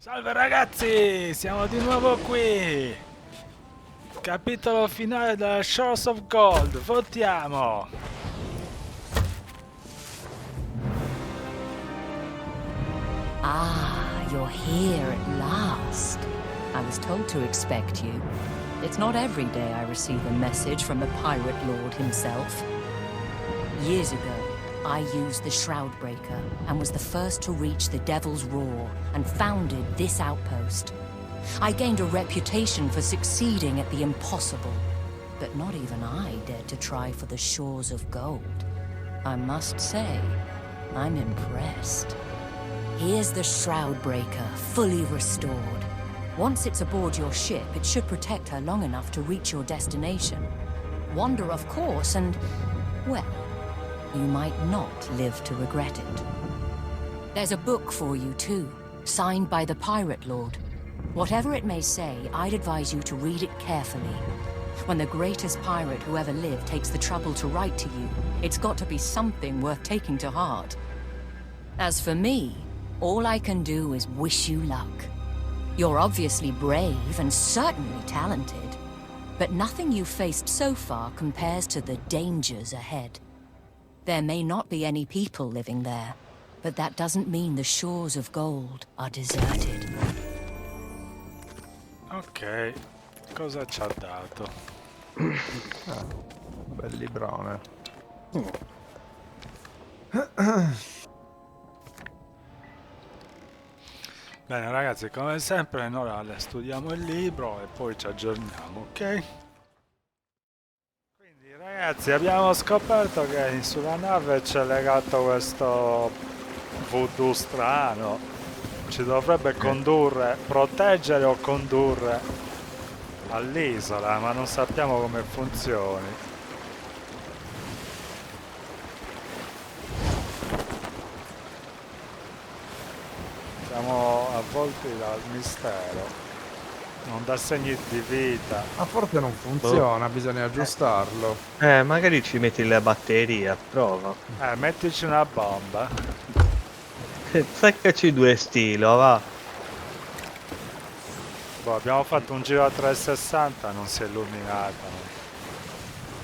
Salve ragazzi, siamo di nuovo qui. Capitolo finale della Shores of Gold, votiamo. Ah, you're here at last. I was told to expect you. It's not every day I receive a message from the Pirate Lord himself. Years ago, I used the Shroudbreaker and was the first to reach the Devil's Roar and founded this outpost. I gained a reputation for succeeding at the impossible, but not even I dared to try for the shores of gold. I must say, I'm impressed. Here's the Shroudbreaker, fully restored. Once it's aboard your ship, it should protect her long enough to reach your destination. Wander off course and, well, you might not live to regret it. There's a book for you, too, signed by the Pirate Lord. Whatever it may say, I'd advise you to read it carefully. When the greatest pirate who ever lived takes the trouble to write to you, it's got to be something worth taking to heart. As for me, all I can do is wish you luck. You're obviously brave and certainly talented, but nothing you've faced so far compares to the dangers ahead. There may not be any people living there, but that doesn't mean the shores of gold are deserted. Ok, cosa ci ha dato? Un bel librone. Bene ragazzi, come sempre noi ora studiamo il libro e poi ci aggiorniamo, ok? Quindi ragazzi abbiamo scoperto che sulla nave c'è legato questo voodoo strano. Ci dovrebbe condurre, proteggere o condurre all'isola, ma non sappiamo come funzioni. Siamo avvolti dal mistero, non dà segni di vita. Ma forse non funziona, bisogna aggiustarlo. Magari ci metti le batterie, prova. Mettici una bomba. Seccaci due stilo, va. Boh, abbiamo fatto un giro a 360, non si è illuminata.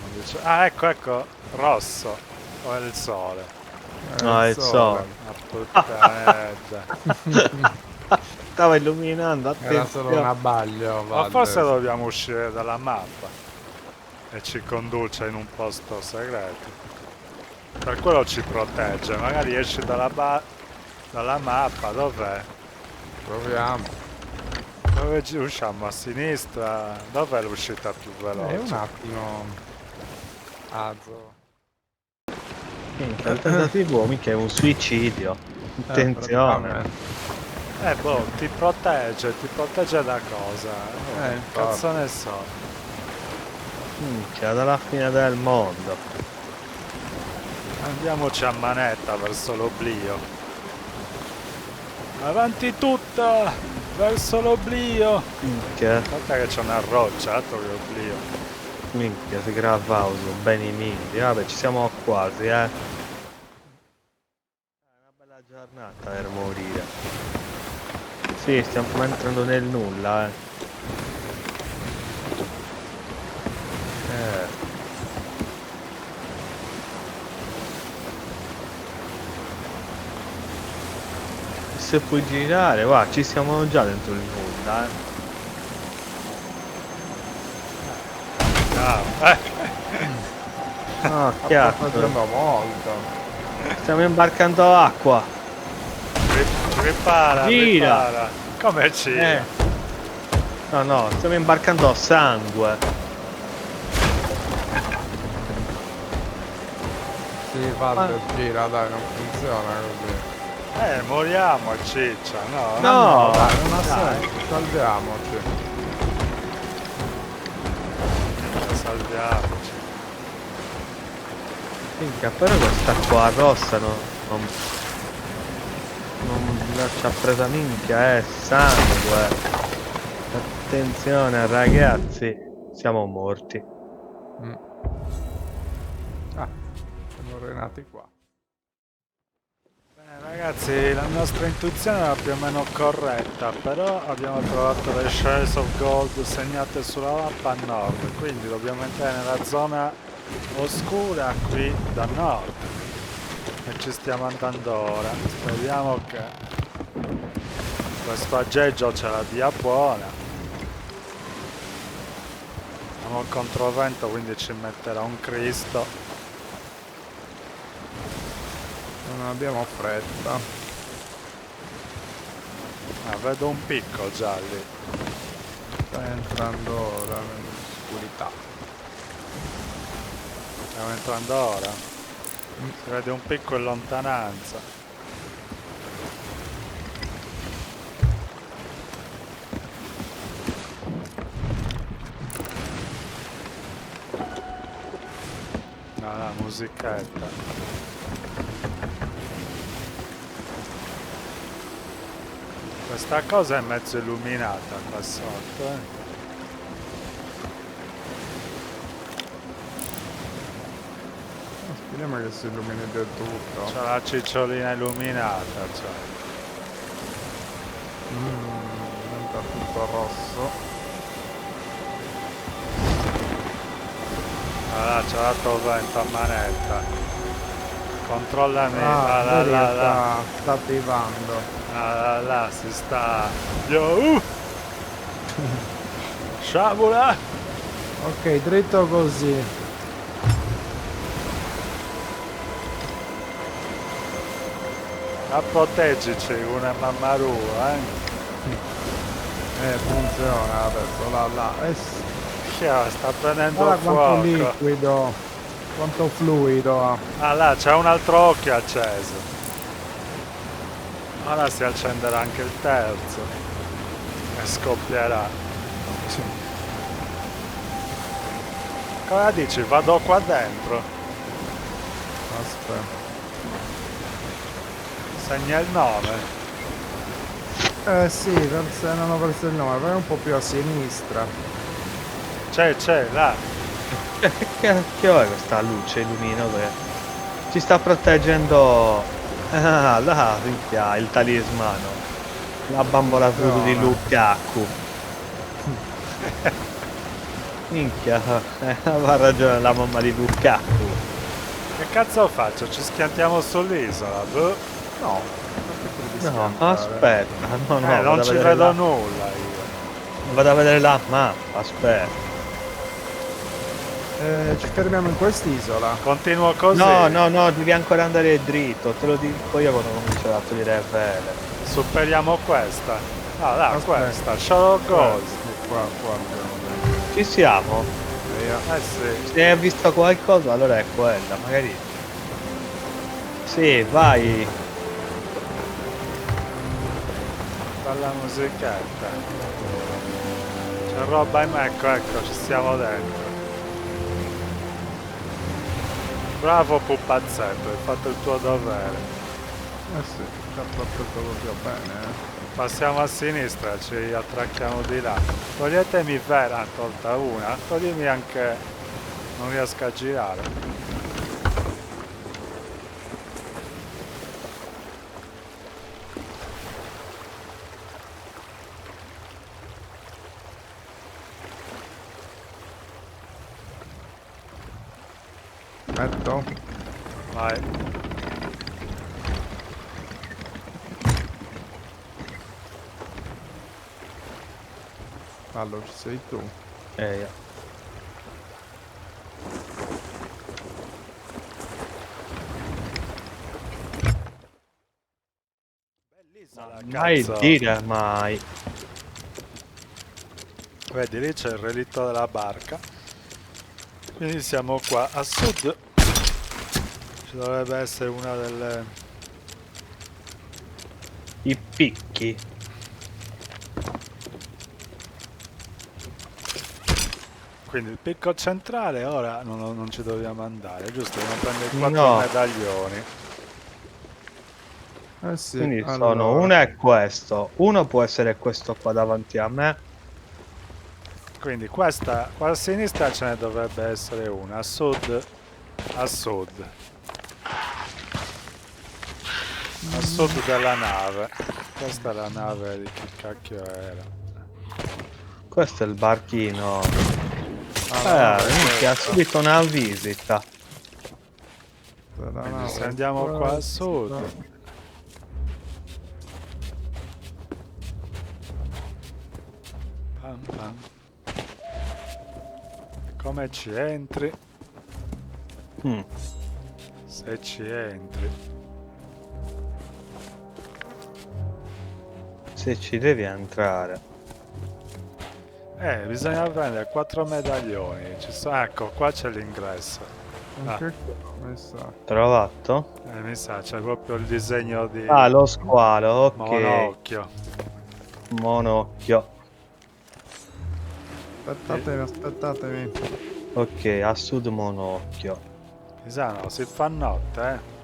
Non dice... Ah, ecco, rosso. O è il sole? No, è il sole. Ma puttana. Stava illuminando, Era solo un attenzione. abbaglio. Ma forse dobbiamo uscire dalla mappa e ci conduce in un posto segreto. Per quello ci protegge, magari esci dalla mappa, dov'è? Proviamo. Dove usciamo? A sinistra? Dov'è l'uscita più veloce? Un attimo. Azzo. Minchia, il tentativo mica è un suicidio. Attenzione. Boh, ti protegge da cosa? Che cazzo ne so. Minchia, dalla fine del mondo. Andiamoci a manetta verso l'oblio. Avanti tutta! Verso l'oblio! Minchia, Guarda che c'è una roccia, altro che oblio. minchia, si gravava bene i mindi. Vabbè, ci siamo quasi, È una bella giornata per morire. Sì, stiamo entrando nel nulla, Se puoi girare, va, ci siamo già dentro il nulla, Oh, chiaro. Facendo molto. Stiamo imbarcando acqua. Ripara, Gira. ripara. Come gira? No, stiamo imbarcando sangue. Sì, Valde gira, dai, non funziona così. Moriamo a ciccia, no? No, Dai, non ha senso, salviamoci. Salviamoci. minchia, però questa qua rossa non ci ha presa minchia, è sangue. Attenzione ragazzi, siamo morti. Siamo rinati qua. Bene Ragazzi, la nostra intuizione era più o meno corretta, però abbiamo trovato le Shards of Gold segnate sulla mappa a nord, quindi dobbiamo entrare nella zona oscura qui da nord. E ci stiamo andando ora. Speriamo che questo aggeggio ce la dia buona. Siamo controvento, quindi ci metterà un Cristo. Non abbiamo fretta. Ah, vedo un picco già lì. Sta entrando ora nell'oscurità. Stiamo entrando ora. Si vede un picco in lontananza. No, la musichetta. Questa cosa è mezzo illuminata qua sotto, Speriamo che si illumini del tutto. C'è la cicciolina illuminata, cioè. Diventa tutto rosso. Allora, c'è dato vento a manetta. Controllami. Vedi che là. sta arrivando. Là, si sta. Yo! Sciabola! Ok, dritto così. Ma proteggici, una mammarua, Funziona adesso, là. Chiaro, sta prendendo Guarda quanto fuoco. liquido, quanto fluido. Ah là, c'è un altro occhio acceso. Ora si accenderà anche il terzo. E scoppierà. Cosa dici? Vado qua dentro. Aspetta. Segna il nome. Sì, non ho perso il nome, vai un po' più a sinistra. C'è, là. Che cacchio è questa luce luminosa? Ci sta proteggendo. Ah, là, minchia, il talismano. La bambola voodoo di Lukaku. Minchia, aveva ragione la mamma di Lukaku. Che cazzo faccio? Ci schiantiamo sull'isola? Boh. No. No, aspetta, no, Non vado a ci vedere vedo la- nulla io. Vado a vedere la mappa, aspetta. Ci fermiamo in quest'isola. Continuo così. No, devi ancora andare dritto, te lo dico io quando comincio a togliere vele. Superiamo questa. Ah, là, Aspetta. questa. Sherlock Gold. Qua abbiamo. Ci siamo? Via. Eh sì. Se hai visto qualcosa allora è quella, magari. Sì, vai. Bella musichetta. C'è roba in me, ecco, ci stiamo dentro. Bravo pupazzetto, hai fatto il tuo dovere. Sì, ci ha fatto proprio bene. Passiamo a sinistra, ci attracchiamo di là. Toglietemi vera, tolta una. Toglimi anche... non riesco a girare. Metto. Vai. Allora ci sei tu. Mai Cazzo. dire mai. Vedi, lì c'è il relitto della barca. Quindi siamo qua a sud. Ci dovrebbe essere una delle... I picchi. Quindi il picco centrale ora non ci dobbiamo andare, giusto? Dobbiamo prendere i 4 No. medaglioni. Sì. Quindi allora. sono uno è questo. Uno può essere questo qua davanti a me. Quindi questa, qua a sinistra ce ne dovrebbe essere una, a sud. A sud della nave. Questa è la nave di chi cacchio era. Questo è il barchino. Ah, Minchia, ha subito una visita. Quindi se andiamo qua a sud. Pam pam. Come ci entri? Mm. Se ci entri. Se ci devi entrare. Bisogna prendere 4 medaglioni. Ecco, qua c'è l'ingresso. Anche qua, mi sa. Trovato? Mi sa, c'è proprio il disegno di Ah, lo squalo, ok. monocchio. Monocchio. Aspettatemi. Ok, a sud monocchio. Mi sa, no, si fa notte,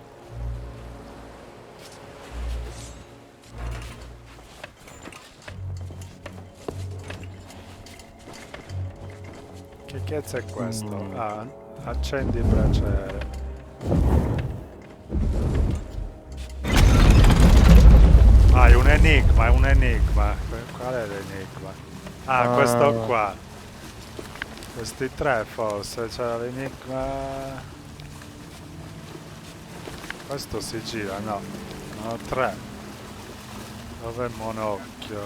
Che cazzo è questo? Ah, accendi il braciere. Ah, è un enigma, Qual è l'enigma? Ah, questo qua. Questi tre forse, c'era l'enigma... Questo si gira, no. Sono tre. Dov'è il monocchio?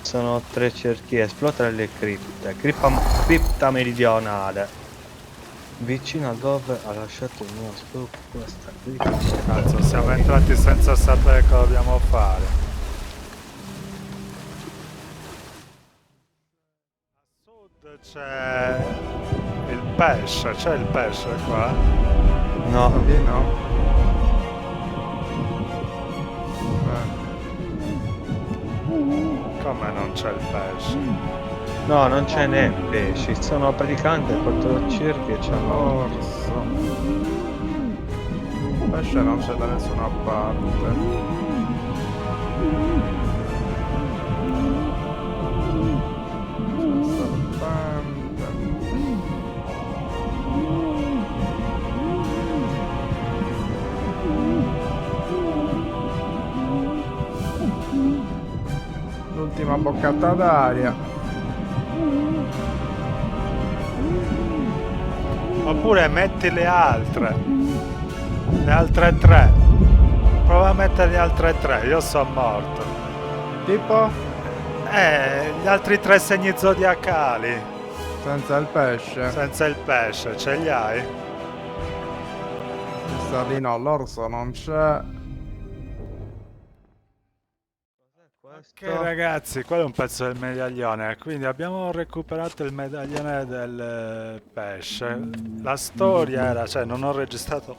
Sono 3 cerchi, esplodere le cripte. Cripta meridionale. Vicino a dove ha lasciato il mio spruc questa cripta. Cazzo, siamo entrati senza sapere cosa dobbiamo fare. A sud c'è c'è il pesce qua? No, Lì no. Come non c'è il pesce? no, non ce n'è pesci. Sono praticamente 4 cerchi e c'hanno... Orso. Pesce non c'è da nessuna parte. L'ultima boccata d'aria. Oppure metti le altre tre. Prova a mettere le altre tre, io sono morto. Tipo? Gli altri tre segni zodiacali. Senza il pesce. Senza il pesce, ce li hai? Mi sa di no, l'orso non c'è. Ok ragazzi, quello è un pezzo del medaglione, quindi abbiamo recuperato il medaglione del pesce. La storia era, cioè non ho registrato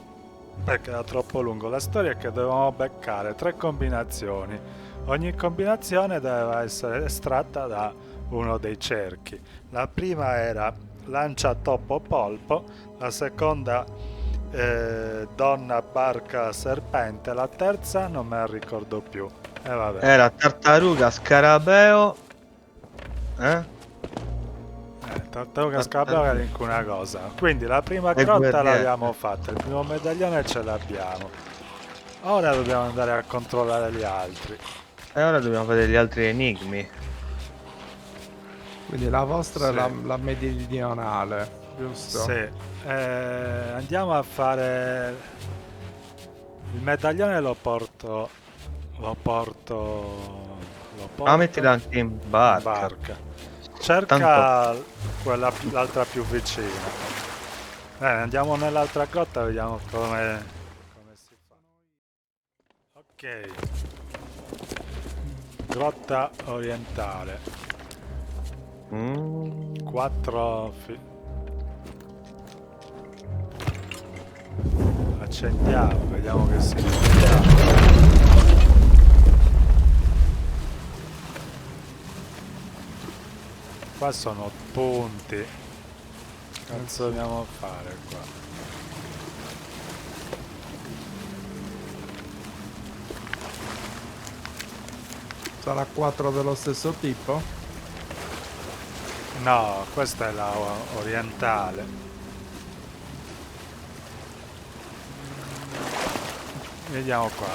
perché era troppo lungo, la storia è che dovevamo beccare 3 combinazioni, ogni combinazione doveva essere estratta da uno dei cerchi. La prima era lancia topo polpo, la seconda donna barca serpente, la terza non me la ricordo più. Vabbè. Era tartaruga, scarabeo. Tartaruga scarabeo era in una cosa. Quindi la prima E grotta guerriera. l'abbiamo fatta, il primo medaglione ce l'abbiamo. Ora dobbiamo andare a controllare gli altri. E ora dobbiamo vedere gli altri enigmi. Quindi la vostra Sì. è la meridionale, giusto? Sì. Andiamo a fare il medaglione lo porto. Ah, mettila anche in barca. barca. Cerca l'altra più vicina. Andiamo nell'altra grotta e vediamo come si fa. Ok. Grotta orientale. 4 accendiamo, vediamo che si fa. Qua sono punti. Che cazzo dobbiamo fare qua? Sarà 4 dello stesso tipo? No, questa è la orientale. Vediamo qua.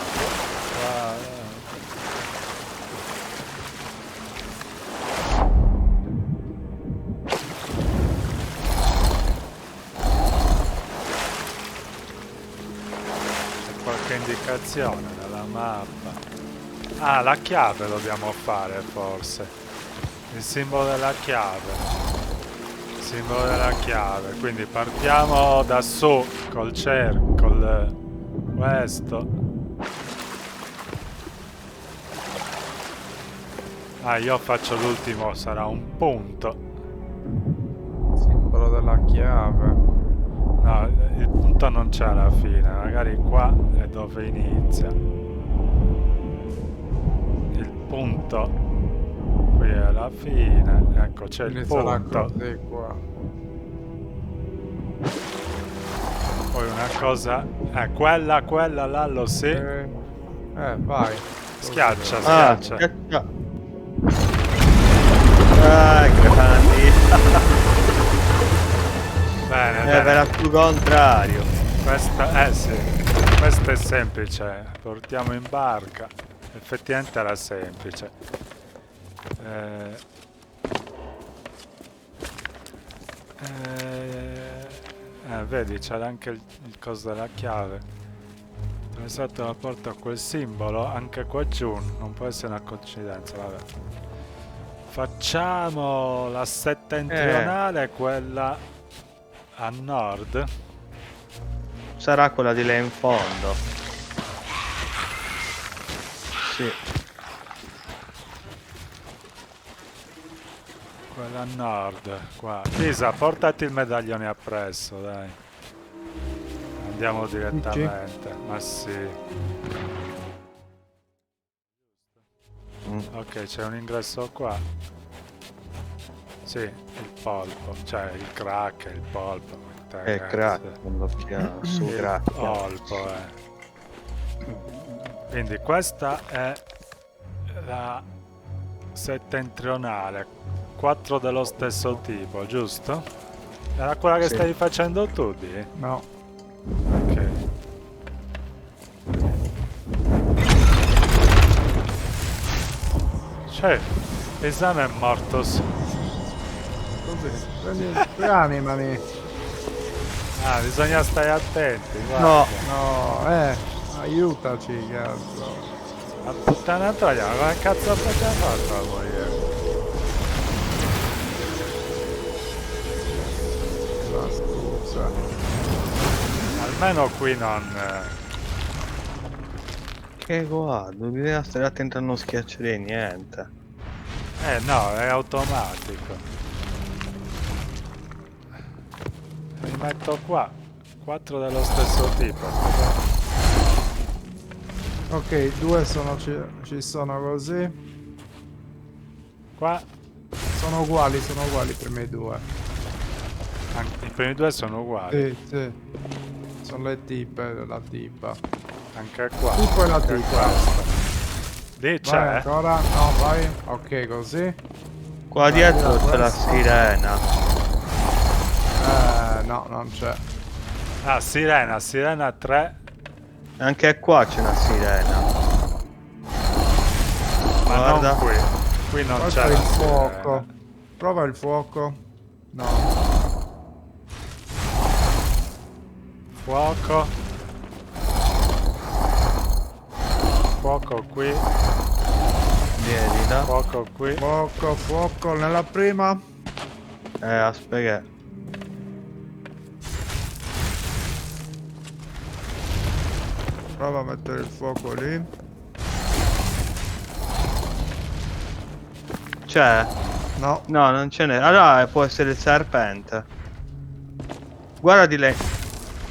C'è qualche indicazione nella mappa. Ah, la chiave dobbiamo fare forse. Il simbolo della chiave. Il simbolo della chiave. Quindi partiamo da su col questo. Ah, io faccio l'ultimo, sarà un punto. Simbolo della chiave. No, il punto non c'è alla fine, magari qua è dove inizia. Il punto qui è alla fine, ecco c'è il Quindi sarà punto. così qua. Poi una cosa, quella là lo sì. Vai. Schiaccia, Ah, schiaccia. schiaccia. Ah, grandi. Bene, Per bene. il contrario. Questa, sì, questo è semplice, portiamo in barca, effettivamente era semplice. Vedi, c'era anche il coso della chiave. Esatto, la porta a quel simbolo, anche qua giù, non può essere una coincidenza, vabbè. Facciamo la settentrionale, quella a nord. Sarà quella di là in fondo. Sì. Quella a nord, qua. Lisa, portati il medaglione appresso, dai. Andiamo direttamente, ma sì. Ok, c'è un ingresso qua. Sì, il polpo, cioè il crack, il polpo. Crack, non lo chiamo, su Il crack. polpo, Quindi questa è la settentrionale, 4 dello stesso tipo, giusto? Era quella che Sì. stavi facendo tu, Di? No. Ok. Cioè, l'esame è morto. Così. Rianimami. Ah, bisogna stare attenti, guarda. No, No, aiutaci, cazzo. La puttana troia, ma come cazzo avete fatto a morire? La scusa. Almeno qui non... che guarda, bisogna stare attento a non schiacciare niente. no, è automatico. Mi metto qua. 4 dello stesso tipo. Ok, due ci sono così. Qua Sono uguali i primi due. i primi due sono uguali. Sì, sì. Sono le tipe, la tipa. Anche qua. Tipo e la Anche tipa. questa. Lì Vai c'è. ancora? No, vai. Ok, così. Qua dietro via c'è la questo. sirena. No, non c'è. Ah, sirena 3. Anche qua c'è una sirena. Ma Guarda. non qui. Qui non Questo c'è è la il fuoco. sirena. Prova il fuoco. No. Fuoco. Fuoco qui. Vieni da. Fuoco qui. Fuoco nella prima. Aspetta. Prova a mettere il fuoco lì. C'è? No. No, non ce n'è. Allora può essere il serpente. Guarda di lei.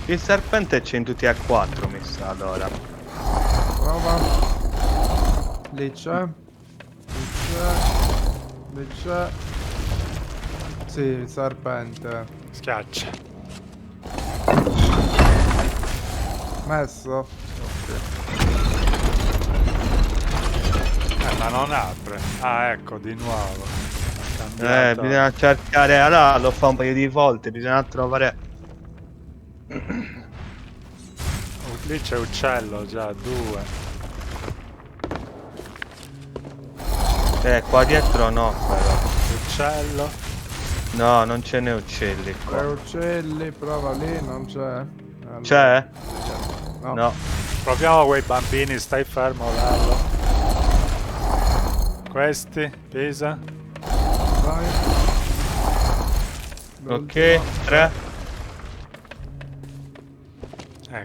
Il serpente c'è in tutti e 4, mi sa allora. Prova. Lì c'è. Lì c'è. Sì, il serpente. Schiaccia. Messo. Ma non apre. Ah, ecco, di nuovo. Ha cambiato. Bisogna cercare. Allora lo fa un paio di volte. Bisogna trovare. Lì c'è uccello già, 2. Qua dietro no, però. Uccello. No, non ce n'è uccelli Tre qua. uccelli, prova lì, non c'è. Allora, C'è? no. No. Proviamo quei bambini, stai fermo, Lallo. Questi, Pisa. Vai. Ok, 3.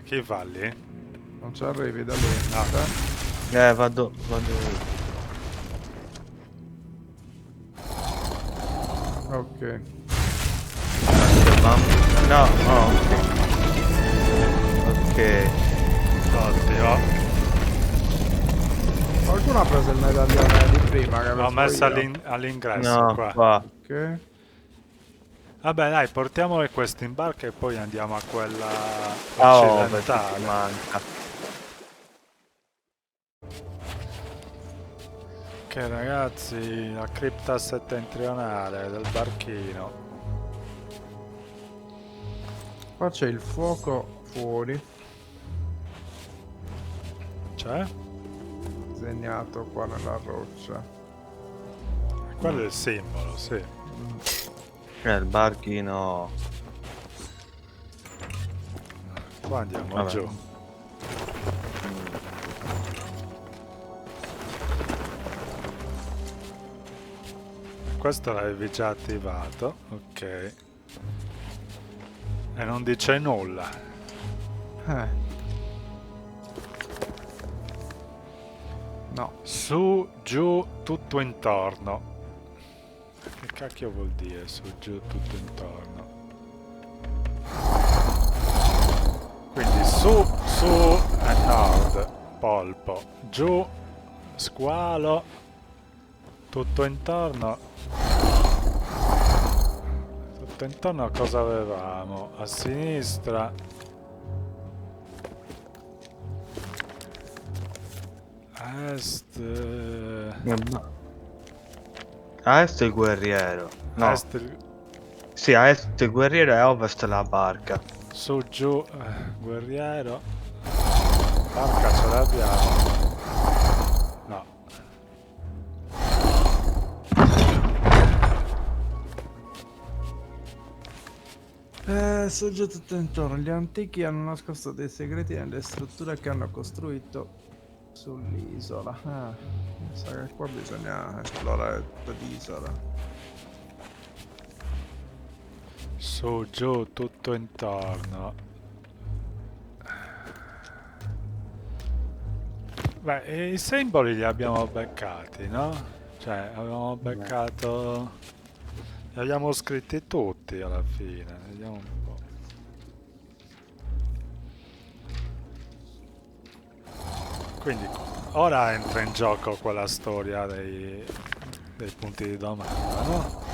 Chi va lì? Non ci arrivi da lì. No. Vado. Ok. No, oh, ok. Oddio. Qualcuno ha preso il medaglione di prima che L'ho avevo messo io. all'ingresso No, qua. qua. Ok. Vabbè dai, portiamole questo in barca e poi andiamo a quella A ovest ci occidentale. manca. Ok ragazzi, la cripta settentrionale del barchino. Qua c'è il fuoco fuori, C'è? disegnato qua nella roccia. Quello è il simbolo, sì. Il barchino. Qua andiamo Vabbè. giù. Questo l'avevi già attivato, ok. E non dice nulla. No. Su, giù, tutto intorno. Che cacchio vuol dire su, giù, tutto intorno? Quindi su a nord, polpo. Giù, squalo. Tutto intorno. Tutto intorno cosa avevamo? A sinistra. A est. A est il guerriero. No. A est il- Sì, a est il guerriero e a ovest la barca. Su, giù, guerriero. Barca ce l'abbiamo. No. Sorge tutto intorno. Gli antichi hanno nascosto dei segreti nelle strutture che hanno costruito sull'isola. Mi sa che qua bisogna esplorare tutta l'isola. Su, giù, tutto intorno. Beh, e i simboli li abbiamo beccati, no? Cioè, avevamo beccato... Li abbiamo scritti tutti alla fine. Vediamo un po'. Quindi, ora entra in gioco quella storia dei punti di domanda, no?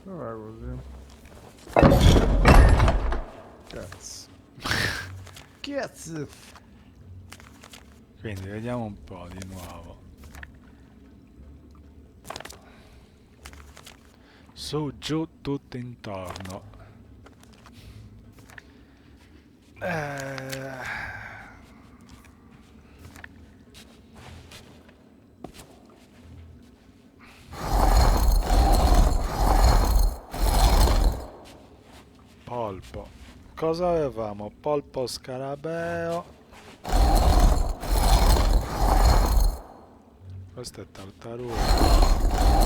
Dov'è così? Cazzo. Cazzo. Quindi, vediamo un po' di nuovo. Su, giù, tutto intorno. Polpo. Cosa avevamo? Polpo scarabeo. Questo è tartaruga.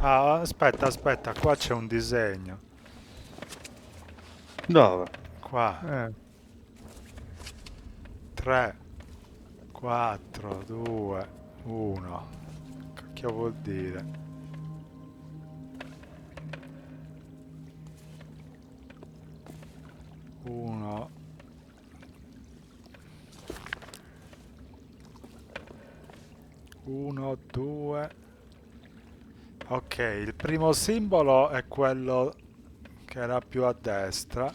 Ah, aspetta, qua c'è un disegno. Dove? Qua. 3, 4, 2, 1. Che vuol dire? Uno. Uno, due, Ok, il primo simbolo è quello che era più a destra.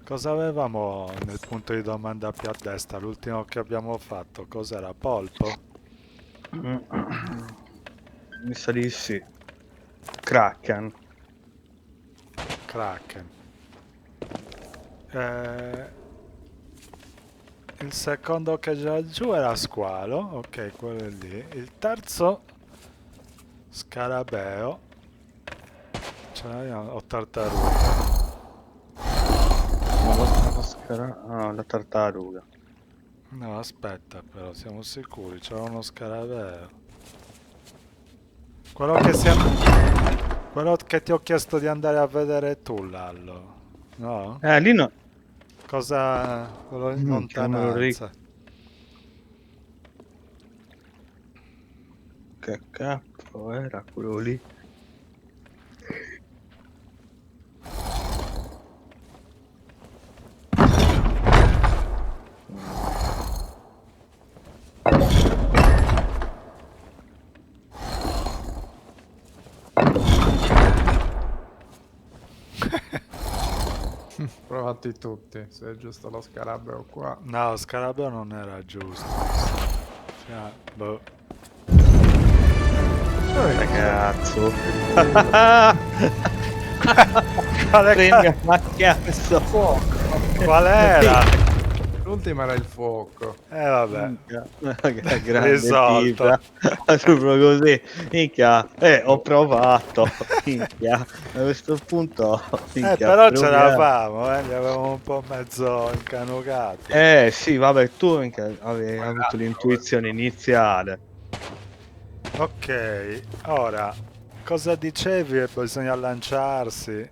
Cosa avevamo nel punto di domanda più a destra? L'ultimo che abbiamo fatto, cos'era? Polpo? Mi sa di sì. Kraken. Kraken. Il secondo che c'era giù era squalo, ok, quello è lì. Il terzo, scarabeo. O tartaruga. La tartaruga. No, aspetta però, siamo sicuri, c'era uno scarabeo. Quello che ti ho chiesto di andare a vedere tu, Lallo. No? Lì no. Cosa... quello in Che non me lo lontananza. Che capo era quello lì? Provati tutti, se è giusto lo scarabeo qua. No, lo scarabeo non era giusto. Boh. Ragazzo. Quale Premia, ma cazzo. Qual era? L'ultimo era il fuoco. Vabbè. Grande Risolto. pizza. Proprio così. Minchia. Ho provato. Minchia. A questo punto. Minchia, Però proprio- c'eravamo, li avevamo un po' mezzo incanucati. Sì, vabbè, tu minchia, avevi avuto l'intuizione iniziale. Ok, ora, cosa dicevi? Bisogna lanciarsi.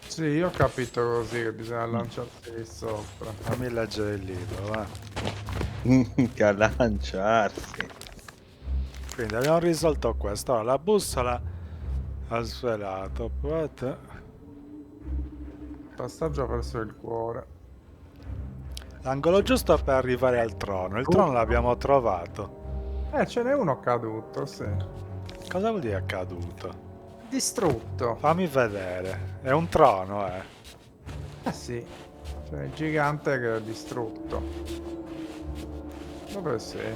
Sì, io ho capito così che bisogna lanciarsi lì sopra. Fammi leggere il libro, va. Minchia, lanciarsi. Quindi abbiamo risolto questo. Ora, la bussola ha svelato. Passaggio verso il cuore. L'angolo giusto per arrivare al trono. Il trono l'abbiamo trovato. Ce n'è uno caduto, sì. Cosa vuol dire accaduto? Distrutto. Fammi vedere. È un trono, eh. Sì. C'è il gigante che è distrutto. Dove sei?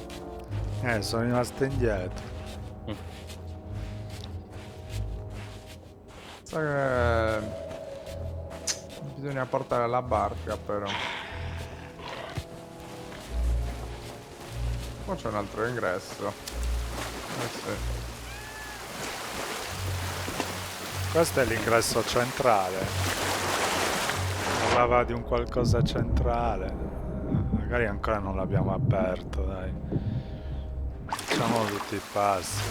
Sono rimasto indietro. Sa che bisogna portare la barca però. Qua c'è un altro ingresso. Sì. Questo è l'ingresso centrale. Parlava di un qualcosa centrale. Magari ancora non l'abbiamo aperto, dai. Facciamo tutti i passi.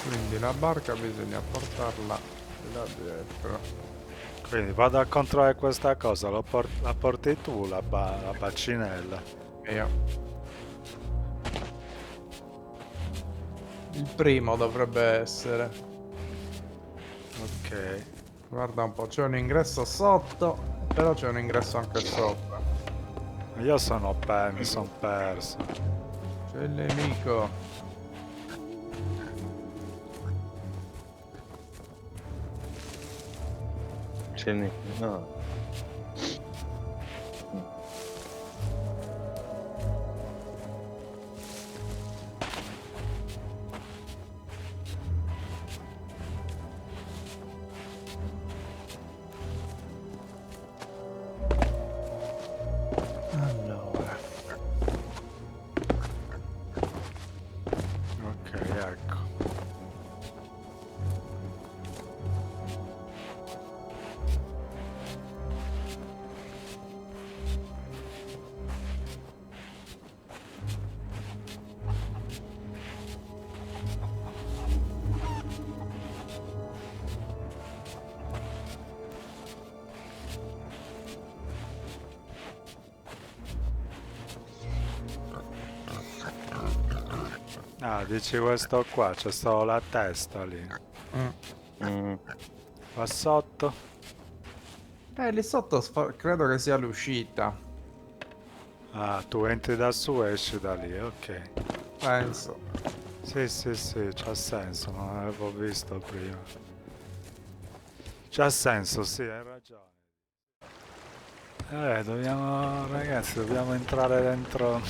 Quindi la barca bisogna portarla là dietro. Quindi vado a controllare questa cosa. La porti tu, la bacinella. Io. Il primo dovrebbe essere. Ok. Guarda un po', c'è un ingresso sotto, però c'è un ingresso anche sopra. Io mi sono perso. C'è il nemico. No. Allora. Ok, ecco. Ah, dici questo qua, c'è solo la testa lì. Mm. Qua sotto. Lì sotto credo che sia l'uscita. Ah, tu entri da su e esci da lì, ok. Penso. Sì, c'ha senso, non l'avevo visto prima. C'ha senso, sì, hai ragione. Dobbiamo, ragazzi, dobbiamo entrare dentro.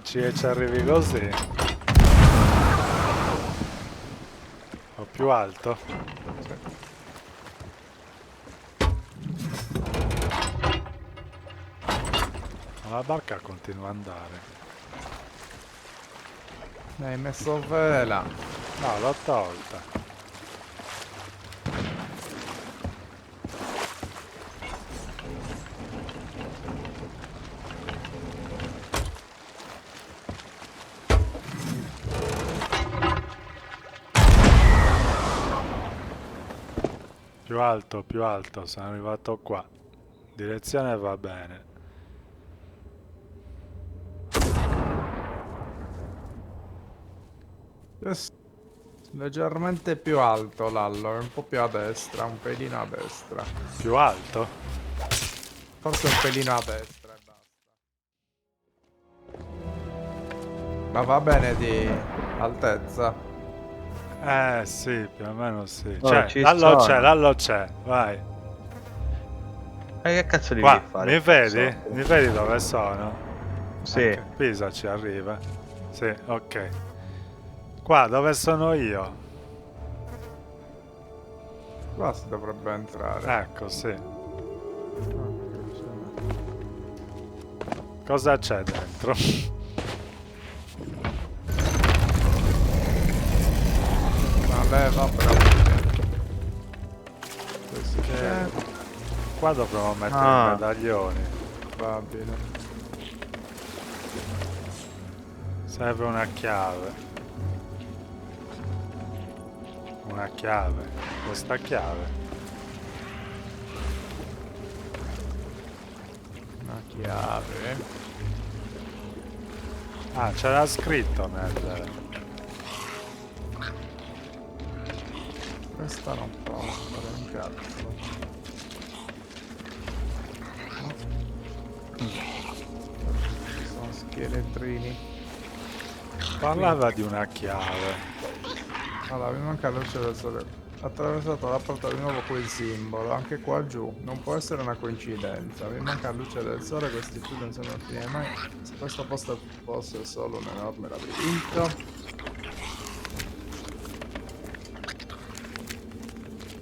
Ci arrivi così. O più alto. Ma la barca continua ad andare. Ne hai messo vela. No, l'ho tolta. Più alto, sono arrivato qua. Direzione va bene. Yes. Leggermente più alto Lallo, è un po' più a destra, un pelino a destra. Più alto? Forse un pelino a destra e basta. Ma va bene di altezza. Sì, più o meno sì. Oh, Cioè, ci lallo sono. c'è, vai. E che cazzo devi Qua, fare? mi vedi? Cazzo? Mi vedi dove sono? Sì. Ok, Pisa ci arriva. Sì, ok. Qua, dove sono io? Qua si dovrebbe entrare. Ecco, sì. Cosa c'è dentro? Una leva però. Questo c'è. Qua dovremmo mettere Ah. i medaglioni. Probabile. Serve una chiave. Una chiave. Questa chiave. Una chiave. Ah, c'era scritto nel... Questa non può fare un cazzo. Ci sono scheletrini. Parlava di una chiave. Allora, mi manca la luce del sole. Attraversato la porta di nuovo quel simbolo, anche qua giù. Non può essere una coincidenza. Mi manca la luce del sole, questi qui non sono finire mai. Se questo posto fosse solo un enorme labirinto.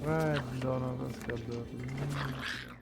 Freddo, non riesco a dormire.